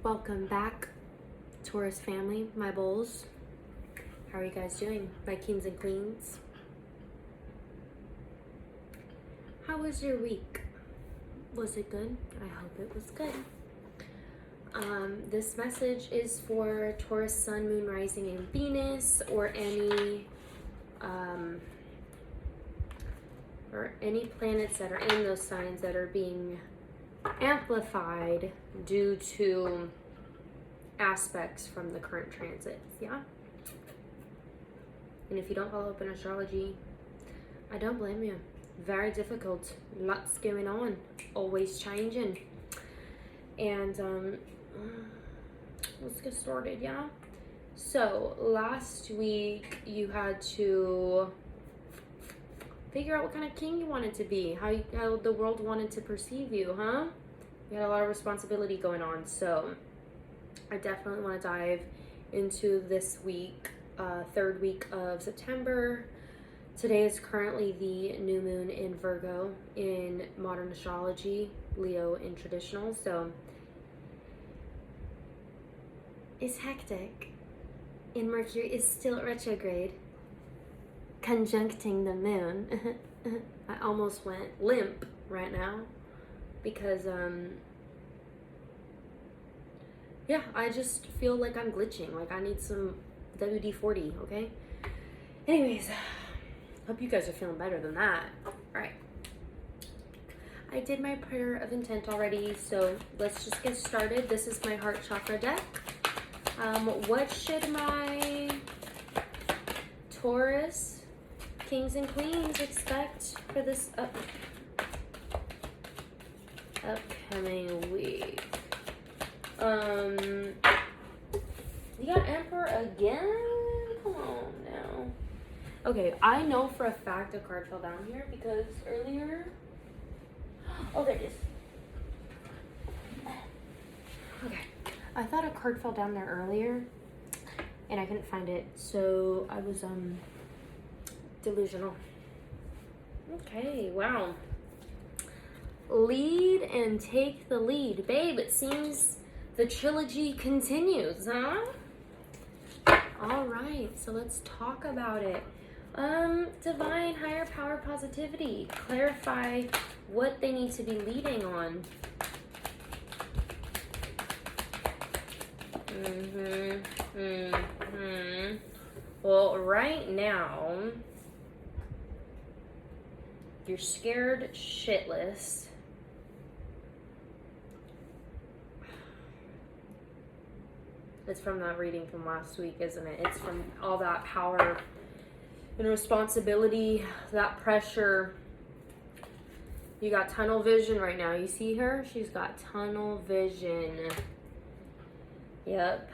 Welcome back, Taurus family, my bulls. How are you guys doing, my kings and queens? How was your week? Was it good? I hope it was good. This message is for Taurus, Sun, Moon, Rising, and Venus, or any planets that are in those signs that are being amplified due to aspects from the current transits, yeah? And if you don't follow up in astrology, I don't blame you. Very difficult, lots going on, always changing. And let's get started, yeah? So last week you had to figure out what kind of king you wanted to be, how the world wanted to perceive you, huh? You had a lot of responsibility going on, so I definitely want to dive into this week, third week of September. Today is currently the new moon in Virgo in modern astrology, Leo in traditional, so it's hectic. And Mercury is still retrograde, conjuncting the moon. I almost went limp right now because yeah, I just feel like I'm glitching, like I need some WD-40, okay? Anyways, hope you guys are feeling better than that. All right, I did my prayer of intent already, so let's just get started. This is my heart chakra deck. What should my Taurus kings and queens expect for this upcoming week? You got Emperor again? Come on now. Okay, I know for a fact a card fell down here because earlier... Oh, there it is. Okay, I thought a card fell down there earlier and I couldn't find it, so I was delusional. Okay, wow. Lead and take the lead. Babe, it seems the trilogy continues, huh? All right, so let's talk about it. Divine, higher power, positivity. Clarify what they need to be leading on. Well, right now, you're scared shitless. It's from that reading from last week, isn't it? It's from all that power and responsibility, that pressure. You got tunnel vision right now. You see her? She's got tunnel vision. Yep.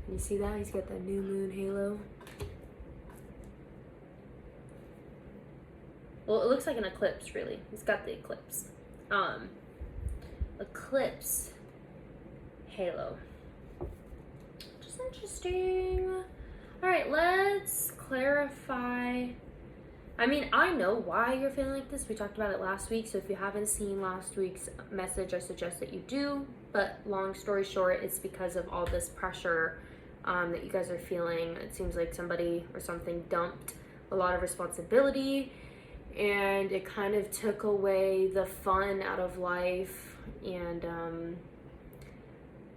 You see that? He's got that new moon halo. Well, it looks like an eclipse, really. He's got the eclipse. Eclipse halo. Just interesting. All right, let's clarify. I mean, I know why you're feeling like this. We talked about it last week, so if you haven't seen last week's message, I suggest that you do. But long story short, it's because of all this pressure that you guys are feeling. It seems like somebody or something dumped a lot of responsibility, and it kind of took away the fun out of life. And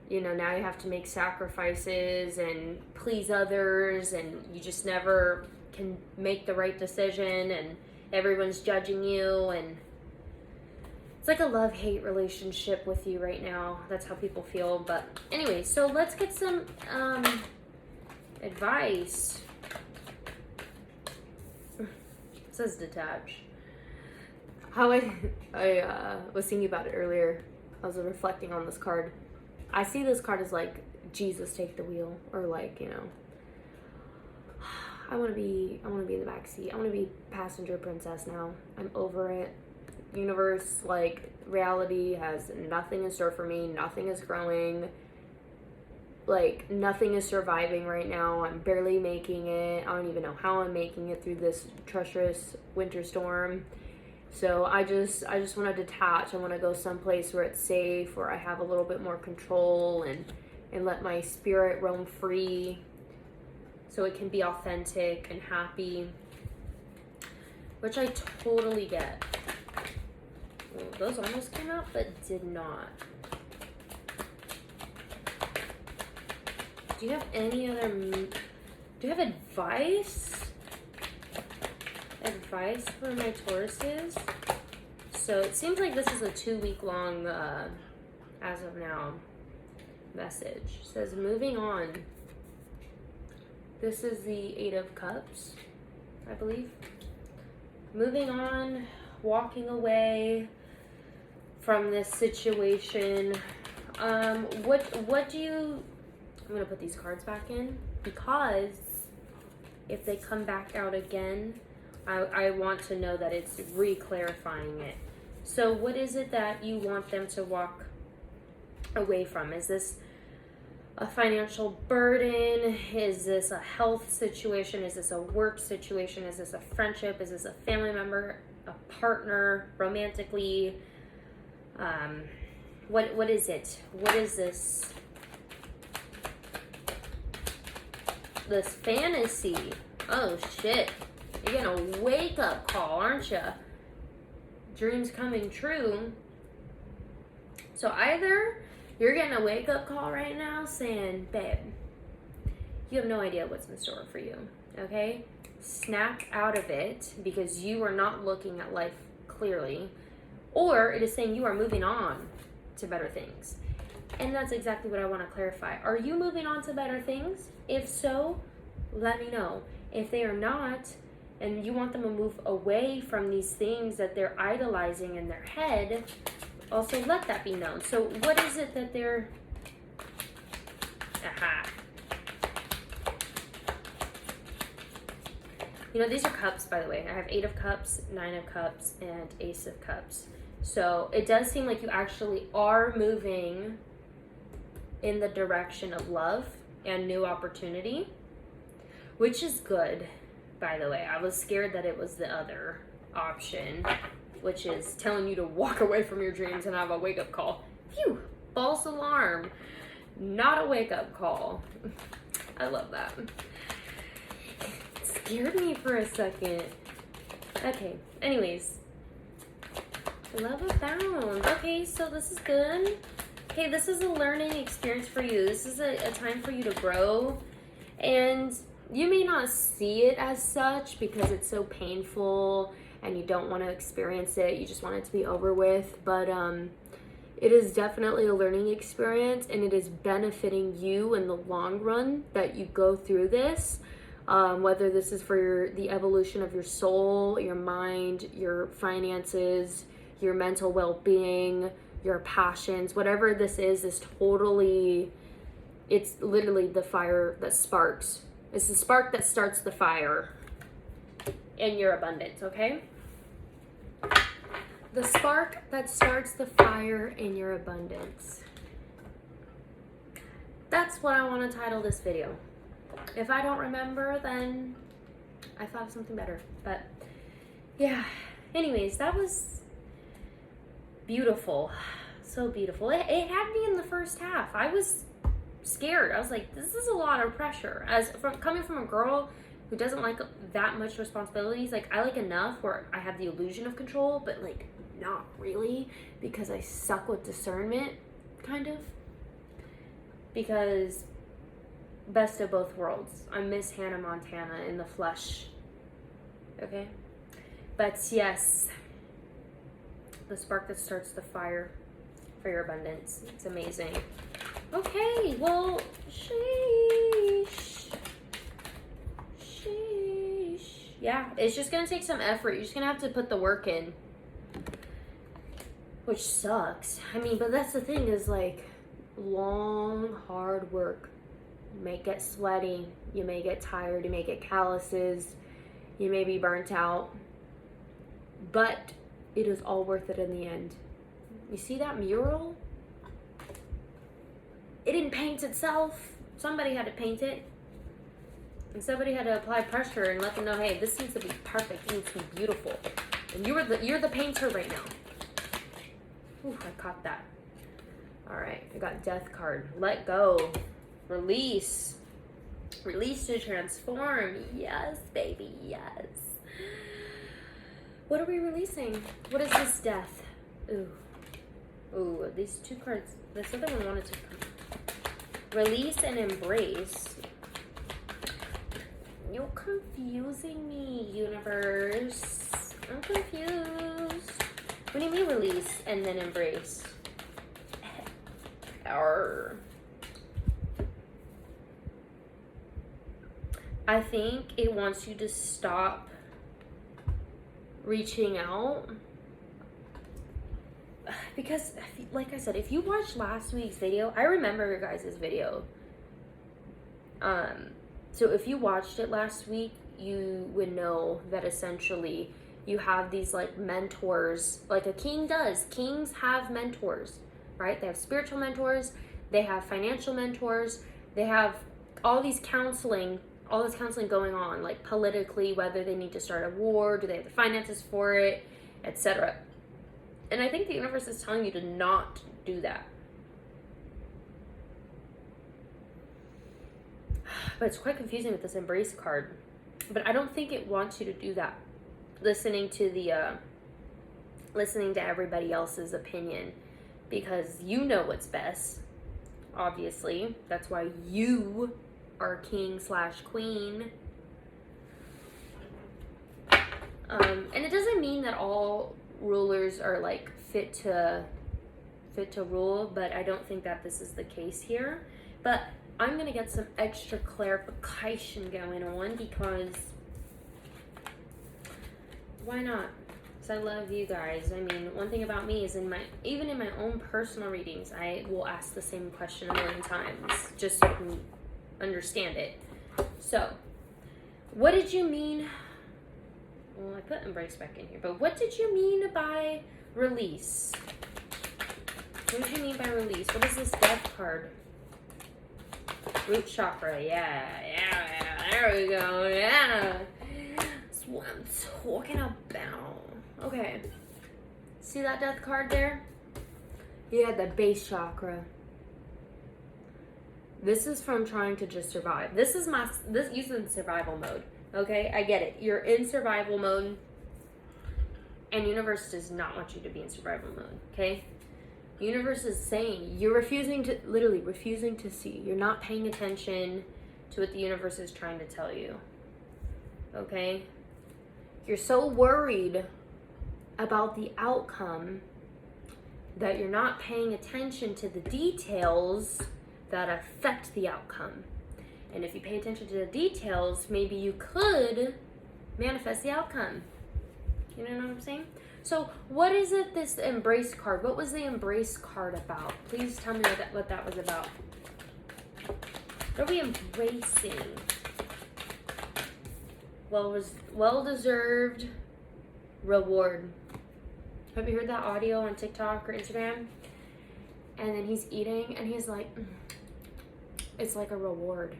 you know, now you have to make sacrifices and please others, and you just never can make the right decision, and everyone's judging you, and it's like a love-hate relationship with you right now. That's how people feel. But anyway, so let's get some advice. It says detach. How I was thinking about it earlier. I was reflecting on this card. I see this card as like, Jesus, take the wheel, or like, you know, I want to be in the back seat. I want to be passenger princess now. I'm over it. Universe, like, reality has nothing in store for me. Nothing is growing. Like, nothing is surviving right now. I'm barely making it. I don't even know how I'm making it through this treacherous winter storm. So I just want to detach. I want to go someplace where it's safe, where I have a little bit more control, and let my spirit roam free so it can be authentic and happy, which I totally get. Well, those almost came out, but did not. Do you have any other, do you have advice? Advice for my Tauruses? So it seems like this is a 2-week long, as of now, message. It says, moving on. This is the 8 of Cups, I believe. Moving on, walking away from this situation. What do you, I'm gonna put these cards back in, because if they come back out again, I want to know that it's re-clarifying it. So what is it that you want them to walk away from? Is this a financial burden? Is this a health situation? Is this a work situation? Is this a friendship? Is this a family member, a partner, romantically? What is it? What is this? This fantasy. Oh shit. You're getting a wake up call, aren't you? Dreams coming true. So either you're getting a wake up call right now saying, babe, you have no idea what's in store for you. Okay? Snap out of it because you are not looking at life clearly. Or it is saying you are moving on to better things. And that's exactly what I want to clarify. Are you moving on to better things? If so, let me know. If they are not, and you want them to move away from these things that they're idolizing in their head, also let that be known. So what is it that they're... Aha. You know, these are cups, by the way. I have 8 of Cups, 9 of Cups, and Ace of Cups. So it does seem like you actually are moving in the direction of love and new opportunity, which is good, by the way. I was scared that it was the other option, which is telling you to walk away from your dreams and have a wake-up call. Phew, false alarm. Not a wake-up call. I love that. It scared me for a second. Okay, anyways. Love abound. Okay, so this is good. Okay, this is a learning experience for you. This is a time for you to grow. And you may not see it as such because it's so painful and you don't want to experience it. You just want it to be over with. But it is definitely a learning experience, and it is benefiting you in the long run that you go through this. Whether this is for the evolution of your soul, your mind, your finances, your mental well-being, your passions, whatever this is totally, it's literally the fire that sparks. It's the spark that starts the fire in your abundance, okay? The spark that starts the fire in your abundance. That's what I want to title this video. If I don't remember, then I thought of something better. But yeah, anyways, that was beautiful. So beautiful. It had me in the first half. I was scared. I was like, this is a lot of pressure. Coming from a girl who doesn't like that much responsibilities, like I like enough where I have the illusion of control, but like not really, because I suck with discernment, kind of. Because best of both worlds. I'm Miss Hannah Montana in the flesh. Okay? But yes, the spark that starts the fire for your abundance. It's amazing. Okay, well, sheesh. Yeah, it's just gonna take some effort. You're just gonna have to put the work in, which sucks. I mean, but that's the thing, is like long, hard work. You may get sweaty, you may get tired, you may get calluses, you may be burnt out, but it is all worth it in the end. You see that mural? It didn't paint itself. Somebody had to paint it. And somebody had to apply pressure and let them know, hey, this needs to be perfect. It needs to be beautiful. And you're the painter right now. Ooh, I caught that. All right, I got Death card. Let go. Release. Release to transform. Yes, baby, yes. What are we releasing? What is this Death? Ooh. Ooh, these two cards. This other one wanted to come. Release and embrace. You're confusing me, universe. I'm confused. What do you mean release and then embrace? Arr. I think it wants you to stop reaching out. Because, like I said, if you watched last week's video, I remember your guys' video. So if you watched it last week, you would know that essentially you have these like mentors, like a king does. Kings have mentors, right? They have spiritual mentors, they have financial mentors, they have all this counseling going on, like politically, whether they need to start a war, do they have the finances for it, etc. And I think the universe is telling you to not do that. But it's quite confusing with this embrace card. But I don't think it wants you to do that. Listening to everybody else's opinion, because you know what's best. Obviously, that's why you are king/queen. And it doesn't mean that all rulers are like fit to rule, but I don't think that this is the case here. But I'm gonna get some extra clarification going on, because why not? Because I love you guys. I mean, one thing about me is even in my own personal readings, I will ask the same question a million times just so I can understand it. So, what did you mean? Well, I put embrace back in here, but what did you mean by release? What did you mean by release? What is this Death card? Root chakra, yeah, there we go, yeah. That's what I'm talking about. Okay. See that Death card there? Yeah, the base chakra. This is from trying to just survive. This using survival mode. Okay, I get it. You're in survival mode, and universe does not want you to be in survival mode. Okay, universe is saying you're literally refusing to see. You're not paying attention to what the universe is trying to tell you. Okay, you're so worried about the outcome that you're not paying attention to the details that affect the outcome. And if you pay attention to the details, maybe you could manifest the outcome. You know what I'm saying? So what is it, this embrace card? What was the embrace card about? Please tell me what that was about. What are we embracing? Well-deserved reward. Have you heard that audio on TikTok or Instagram? And then he's eating and he's like, it's like a reward.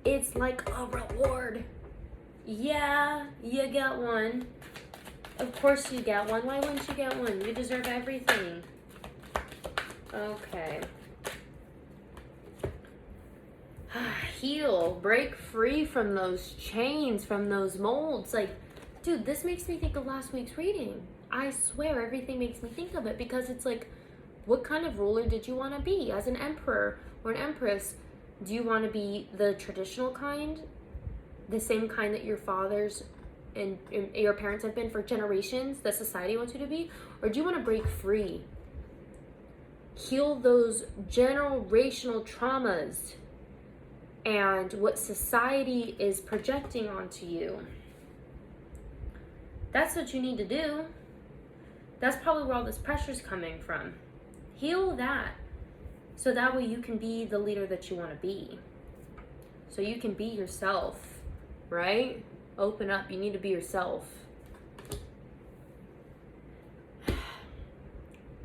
It's like a reward. Yeah, you get one. Of course you get one. Why wouldn't you get one? You deserve everything. Okay. Heal. Break free from those chains, from those molds. Like, dude, this makes me think of last week's reading. I swear everything makes me think of it, because it's like, what kind of ruler did you want to be as an emperor or an empress? Do you want to be the traditional kind, the same kind that your fathers and your parents have been for generations, that society wants you to be? Or do you want to break free? Heal those generational traumas and what society is projecting onto you. That's what you need to do. That's probably where all this pressure is coming from. Heal that. So that way you can be the leader that you want to be. So you can be yourself, right? Open up. You need to be yourself.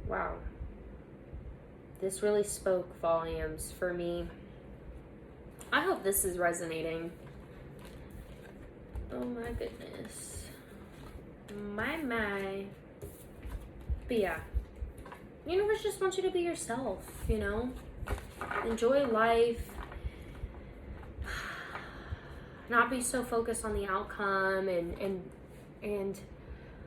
Wow. This really spoke volumes for me. I hope this is resonating. Oh my goodness. My. But yeah, the universe just wants you to be yourself, you know? Enjoy life. Not be so focused on the outcome and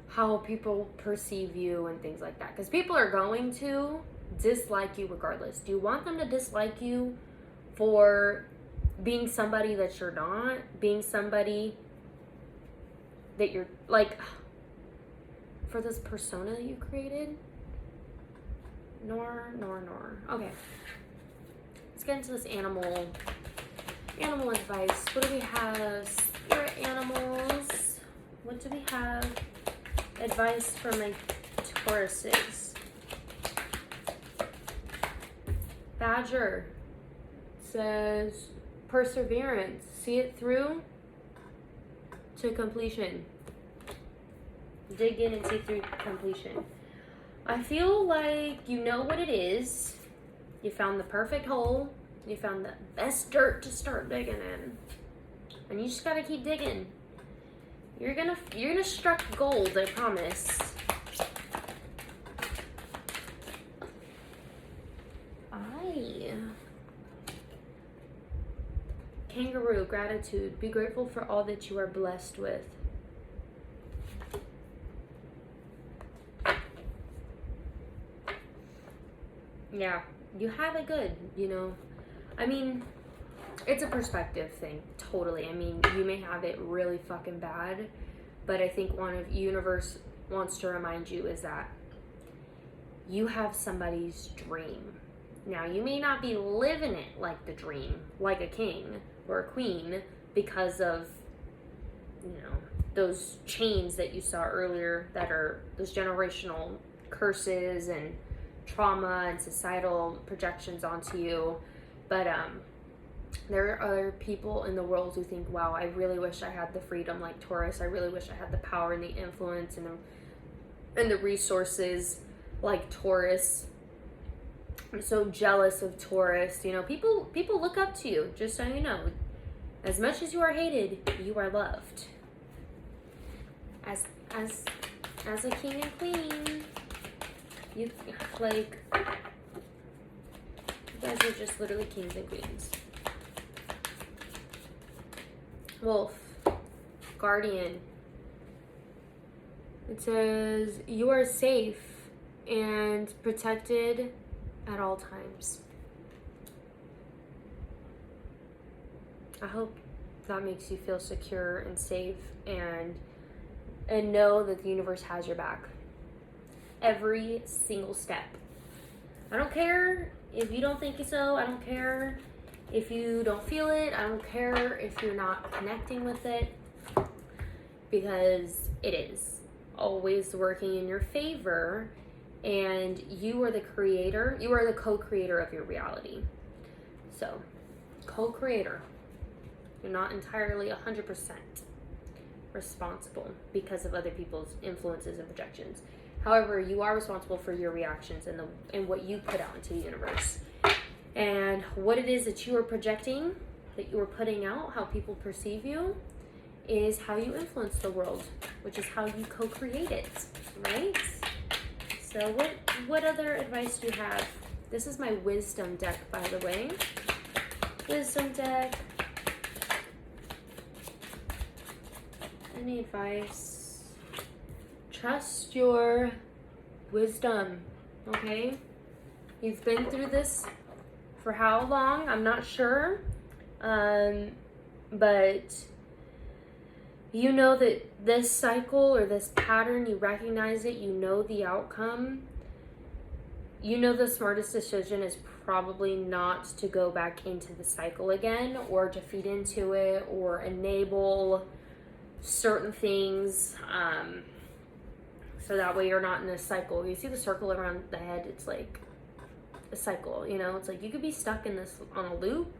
how people perceive you and things like that. Because people are going to dislike you regardless. Do you want them to dislike you for being somebody that you're not? Being somebody that you're, like, for this persona that you created? Nor. Okay. Let's get into this animal advice. What do we have? Spirit animals. What do we have? Advice for my Tauruses. Badger says perseverance. See it through to completion. Dig in and see through completion. I feel like you know what it is. You found the perfect hole. You found the best dirt to start digging in. And you just gotta keep digging. You're gonna strike gold, I promise. Kangaroo, gratitude. Be grateful for all that you are blessed with. Yeah, you have it good, you know. I mean, it's a perspective thing, totally. I mean, you may have it really fucking bad, but I think universe wants to remind you is that you have somebody's dream. Now, you may not be living it like the dream, like a king or a queen, because of, you know, those chains that you saw earlier that are those generational curses and trauma and societal projections onto you. But there are people in the world who think, wow, I really wish I had the freedom like Taurus. I really wish I had the power and the influence and the resources like Taurus. I'm so jealous of Taurus. You know, people look up to you, just so you know. As much as you are hated, you are loved. As a king and queen, you guys are just literally kings and queens. Wolf, guardian. It says you are safe and protected at all times. I hope that makes you feel secure and safe and know that the universe has your back. Every single step. I don't care if you don't think so. I don't care if you don't feel it. I don't care if you're not connecting with it, because it is always working in your favor, and you are the creator. You are the co-creator of your reality. So, co-creator. You're not entirely 100% responsible because of other people's influences and projections. However, you are responsible for your reactions and what you put out into the universe. And what it is that you are projecting, that you are putting out, how people perceive you, is how you influence the world, which is how you co-create it, right? So what other advice do you have? This is my wisdom deck, by the way. Wisdom deck. Any advice? Trust your wisdom, okay? You've been through this for how long? I'm not sure. But you know that this cycle or this pattern, you recognize it, you know the outcome. You know the smartest decision is probably not to go back into the cycle again, or to feed into it, or enable certain things, so that way you're not in a cycle. You see the circle around the head? It's like a cycle, you know? It's like you could be stuck in this on a loop,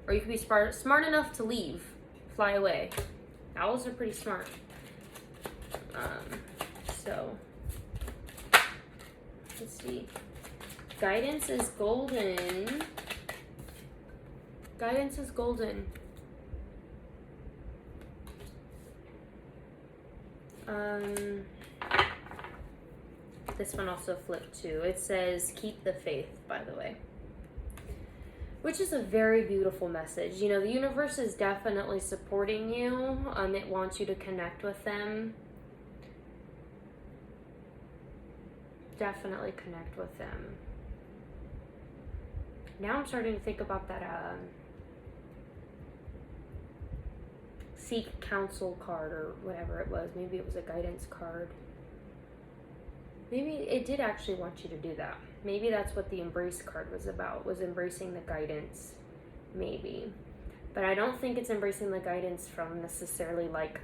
or you could be smart enough to leave, fly away. Owls are pretty smart. So, let's see. Guidance is golden. Guidance is golden. This one also flipped too. It says, keep the faith, by the way. Which is a very beautiful message. You know, the universe is definitely supporting you. It wants you to connect with them. Definitely connect with them. Now I'm starting to think about that seek counsel card or whatever it was. Maybe it was a guidance card. Maybe it did actually want you to do that. Maybe that's what the embrace card was about, was embracing the guidance, maybe. But I don't think it's embracing the guidance from necessarily like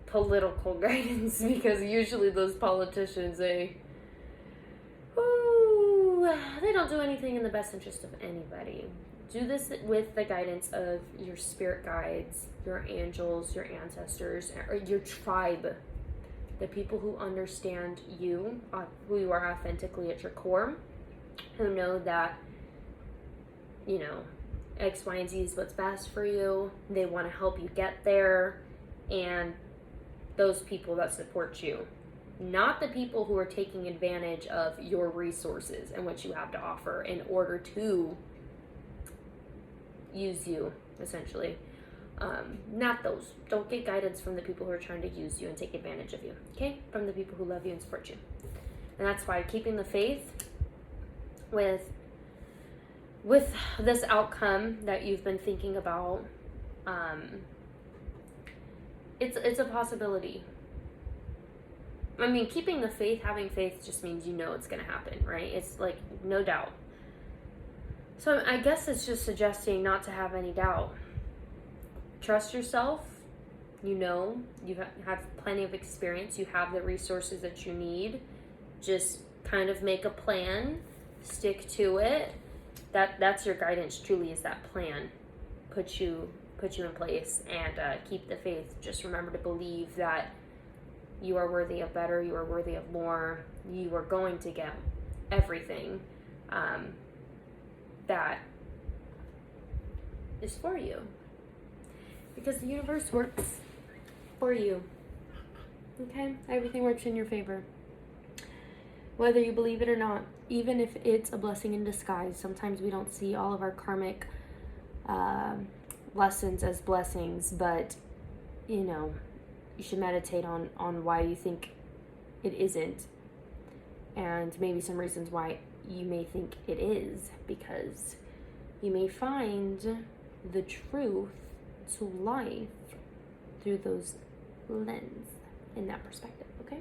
political guidance, because usually those politicians, they don't do anything in the best interest of anybody. Do this with the guidance of your spirit guides, your angels, your ancestors, or your tribe. The people who understand you, who you are authentically at your core, who know that, you know, X, Y, and Z is what's best for you. They want to help you get there. And those people that support you. Not the people who are taking advantage of your resources and what you have to offer in order to use you, essentially. Not those. Don't get guidance from the people who are trying to use you and take advantage of you. Okay? From the people who love you and support you. And that's why keeping the faith with this outcome that you've been thinking about, it's a possibility. I mean, keeping the faith, having faith just means you know it's going to happen, right? It's like no doubt. So I guess it's just suggesting not to have any doubt. Trust yourself. You know, you have plenty of experience. You have the resources that you need. Just kind of make a plan. Stick to it. That's your guidance, truly, is that plan. Put you in place, and keep the faith. Just remember to believe that you are worthy of better. You are worthy of more. You are going to get everything that is for you. Because the universe works for you. Okay? Everything works in your favor. Whether you believe it or not, even if it's a blessing in disguise. Sometimes we don't see all of our karmic lessons as blessings, but, you know, you should meditate on why you think it isn't, and maybe some reasons why you may think it is, because you may find the truth to life through those lens in that perspective. Okay,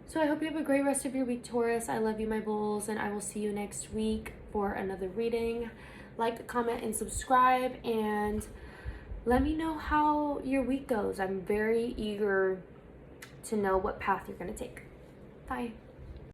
so I hope you have a great rest of your week, Taurus. I love you, my bulls, and I will see you next week for another reading. Like, comment, and subscribe, and let me know how your week goes. I'm very eager to know what path you're going to take. Bye.